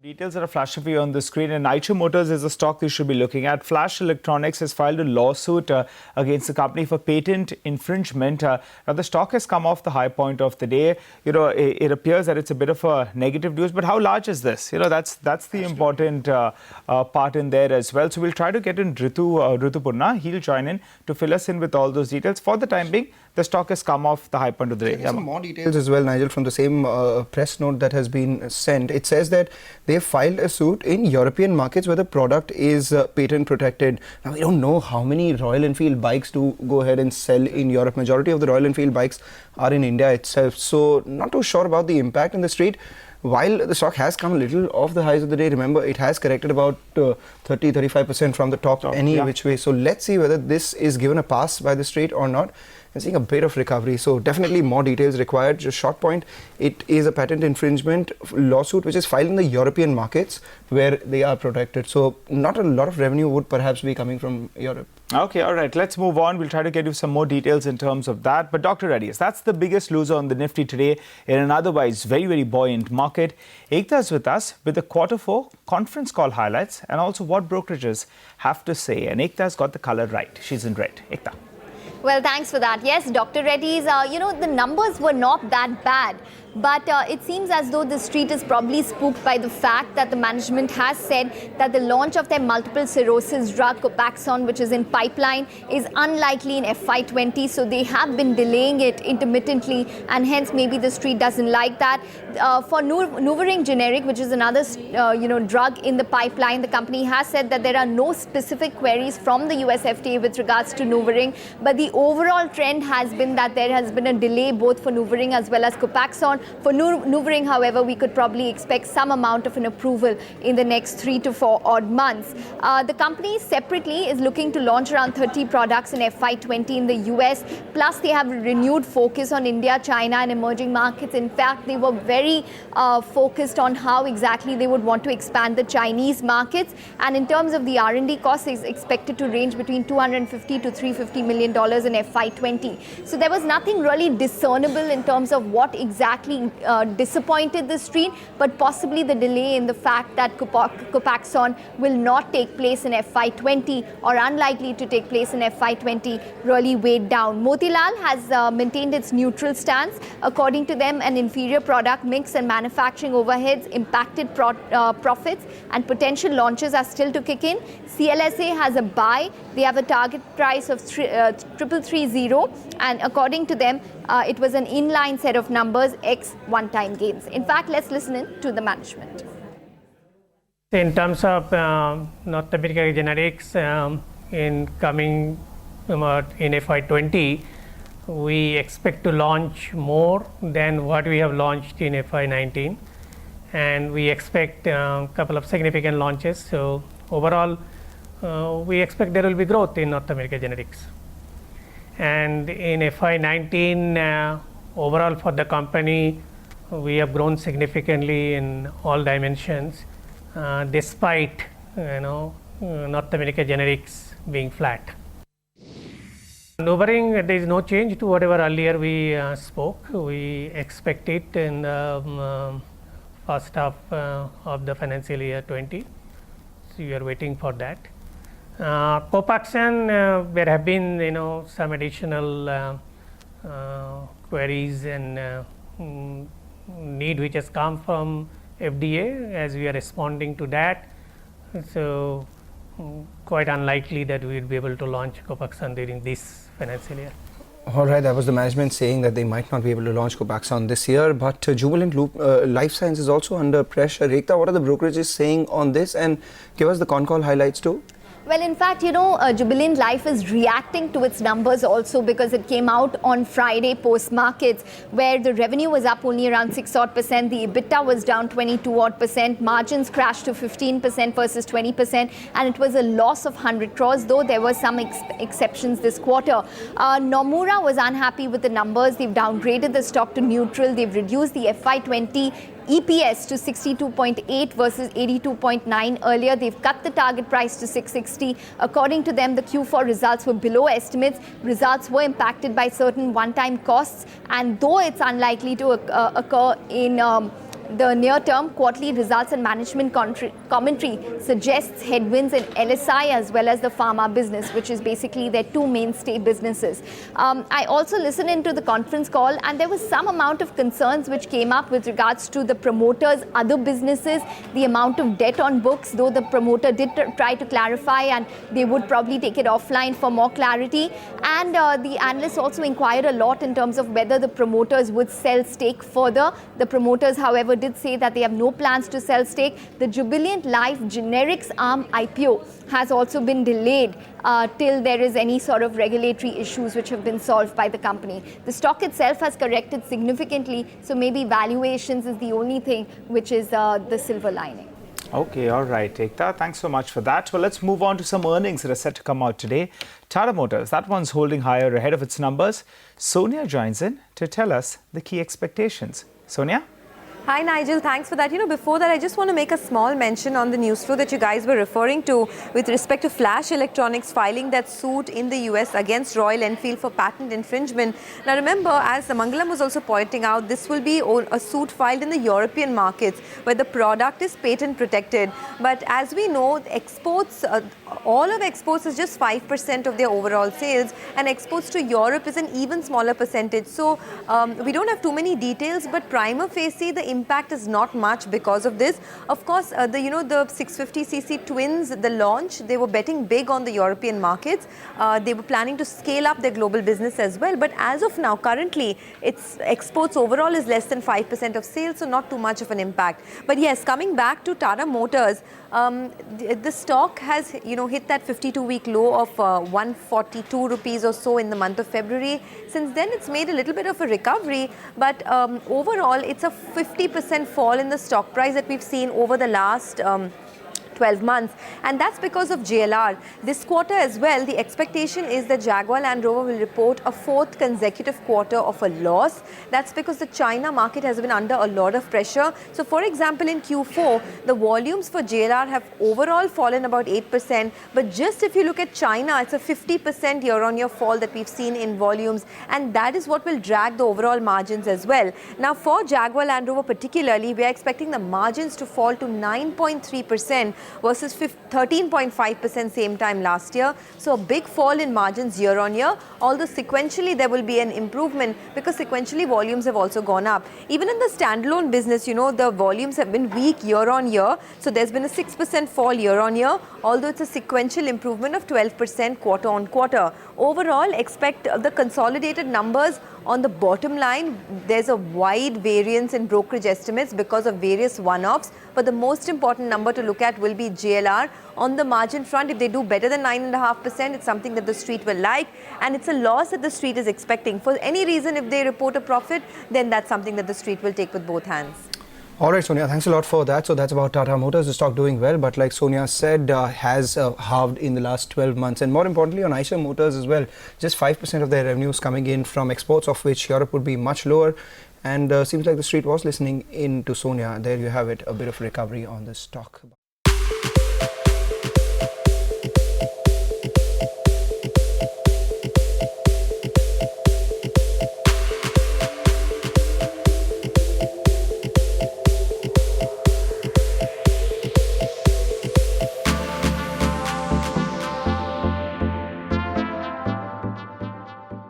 Details that are flashing for you on the screen, and Nitro Motors is a stock you should be looking at. Flash Electronics has filed a lawsuit against the company for patent infringement. Now, the stock has come off the high point of the day. It appears that it's a bit of a negative news, but how large is this? That's the important part in there as well. So we'll try to get in Ritu Purna. He'll join in to fill us in with all those details. For the time being, the stock has come off the high point of the day. Some more details as well, Nigel, from the same press note that has been sent. It says that they filed a suit in European markets where the product is patent protected. Now, we don't know how many Royal Enfield bikes to go ahead and sell in Europe. Majority of the Royal Enfield bikes are in India itself. So, not too sure about the impact in the street. While the stock has come a little off the highs of the day, remember, it has corrected about 30-35% from the top which way. So, let's see whether this is given a pass by the street or not. And seeing a bit of recovery. So, definitely more details required. Just short point, it is a patent infringement lawsuit which is filed in the European markets where they are protected. So, not a lot of revenue would perhaps be coming from Europe. Okay, all right. Let's move on. We'll try to get you some more details in terms of that. But Dr. Reddy's, that's the biggest loser on the Nifty today in an otherwise very, very buoyant market. Ekta is with us with the Q4 conference call highlights and also what brokerages have to say. And Ekta's got the color right. She's in red. Ekta. Well, thanks for that. Yes, Dr. Reddy's, the numbers were not that bad. But it seems as though the street is probably spooked by the fact that the management has said that the launch of their multiple sclerosis drug, Copaxone, which is in pipeline, is unlikely in FY20. So they have been delaying it intermittently, and hence maybe the street doesn't like that. For NuvaRing generic, which is another drug in the pipeline, the company has said that there are no specific queries from the US FDA with regards to NuvaRing. But the overall trend has been that there has been a delay both for NuvaRing as well as Copaxone. For NuvaRing, however, we could probably expect some amount of an approval in the next 3 to 4 odd months. The company separately is looking to launch around 30 products in FY20 in the US. Plus, they have a renewed focus on India, China and emerging markets. In fact, they were very focused on how exactly they would want to expand the Chinese markets. And in terms of the R&D costs, is expected to range between $250 to $350 million in FY20. So there was nothing really discernible in terms of what exactly disappointed the street, but possibly the delay in the fact that Copaxone will not take place in FY20 or unlikely to take place in FY20 really weighed down. Motilal has maintained its neutral stance. According to them, an inferior product mix and manufacturing overheads impacted profits, and potential launches are still to kick in. CLSA has a buy. They have a target price of 3,330, and according to them, it was an inline set of numbers x one-time gains. In fact, let's listen in to the management. In terms of North America generics in coming in FY20, we expect to launch more than what we have launched in FY19, and we expect a couple of significant launches. So overall, we expect there will be growth in North America generics. And in FY19, overall for the company, we have grown significantly in all dimensions, despite North America generics being flat. NuvaRing, there is no change to whatever earlier we spoke. We expect it in the first half of the financial year 20. So we are waiting for that. Copaxone, there have been some additional queries and need which has come from FDA as we are responding to that. So quite unlikely that we will be able to launch Copaxone during this financial year. All right, that was the management saying that they might not be able to launch Copaxone this year, but Jubilant Life Sciences is also under pressure. Ekta, what are the brokerages saying on this, and give us the con call highlights too? Well, in fact, Jubilant Life is reacting to its numbers also because it came out on Friday post-markets where the revenue was up only around 6-odd%, the EBITDA was down 22-odd%, margins crashed to 15% versus 20%, and it was a loss of 100 crores, though there were some exceptions this quarter. Nomura was unhappy with the numbers. They've downgraded the stock to neutral. They've reduced the FY20 EPS to 62.8 versus 82.9 earlier. They've cut the target price to 660. According to them, the Q4 results were below estimates. Results were impacted by certain one-time costs, and though it's unlikely to occur in The near-term quarterly results and management commentary suggests headwinds in LSI as well as the pharma business, which is basically their two mainstay businesses. I also listened into the conference call, and there was some amount of concerns which came up with regards to the promoters' other businesses, the amount of debt on books, though the promoter did try to clarify and they would probably take it offline for more clarity. And the analysts also inquired a lot in terms of whether the promoters would sell stake further. The promoters, however, did say that they have no plans to sell stake. The Jubilant Life generics arm IPO has also been delayed till there is any sort of regulatory issues which have been solved by the company. The stock itself has corrected significantly, so maybe valuations is the only thing which is the silver lining. Okay, all right, Ekta. Thanks so much for that. Well, let's move on to some earnings that are set to come out today. Tata Motors, that one's holding higher ahead of its numbers. Sonia joins in to tell us the key expectations. Sonia? Hi Nigel, thanks for that. Before that, I just want to make a small mention on the news flow that you guys were referring to with respect to Flash Electronics filing that suit in the US against Royal Enfield for patent infringement. Now remember, as Mangalam was also pointing out, this will be a suit filed in the European markets where the product is patent protected. But as we know, exports, all of exports is just 5% of their overall sales, and exports to Europe is an even smaller percentage. So we don't have too many details, but prima facie, the impact is not much because of this. Of course, the 650cc twins, the launch, they were betting big on the European markets. They were planning to scale up their global business as well. But as of now, currently, its exports overall is less than 5% of sales, so not too much of an impact. But yes, coming back to Tata Motors, the stock has hit that 52-week low of 142 rupees or so in the month of February. Since then, it's made a little bit of a recovery, but overall, it's a 50% fall in the stock price that we've seen over the last 12 months, and that's because of JLR. This quarter as well, the expectation is that Jaguar Land Rover will report a fourth consecutive quarter of a loss. That's because the China market has been under a lot of pressure. So for example, in Q4, the volumes for JLR have overall fallen about 8%, but just if you look at China, it's a 50% year-on-year fall that we've seen in volumes, and that is what will drag the overall margins as well. Now for Jaguar Land Rover particularly, we are expecting the margins to fall to 9.3% versus 13.5% same time last year. So a big fall in margins year on year, although sequentially there will be an improvement because sequentially volumes have also gone up. Even in the standalone business, the volumes have been weak year on year. So there's been a 6% fall year on year, although it's a sequential improvement of 12% quarter on quarter. Overall, expect the consolidated numbers on the bottom line. There's a wide variance in brokerage estimates because of various one-offs, but the most important number to look at will be JLR. On the margin front, if they do better than 9.5%, it's something that the street will like, and it's a loss that the street is expecting. For any reason, if they report a profit, then that's something that the street will take with both hands. All right, Sonia, thanks a lot for that. So that's about Tata Motors, the stock doing well, but like Sonia said, has halved in the last 12 months. And more importantly, on Eicher Motors as well, just 5% of their revenues coming in from exports, of which Europe would be much lower. And seems like the street was listening in to Sonia. There you have it, a bit of recovery on the stock.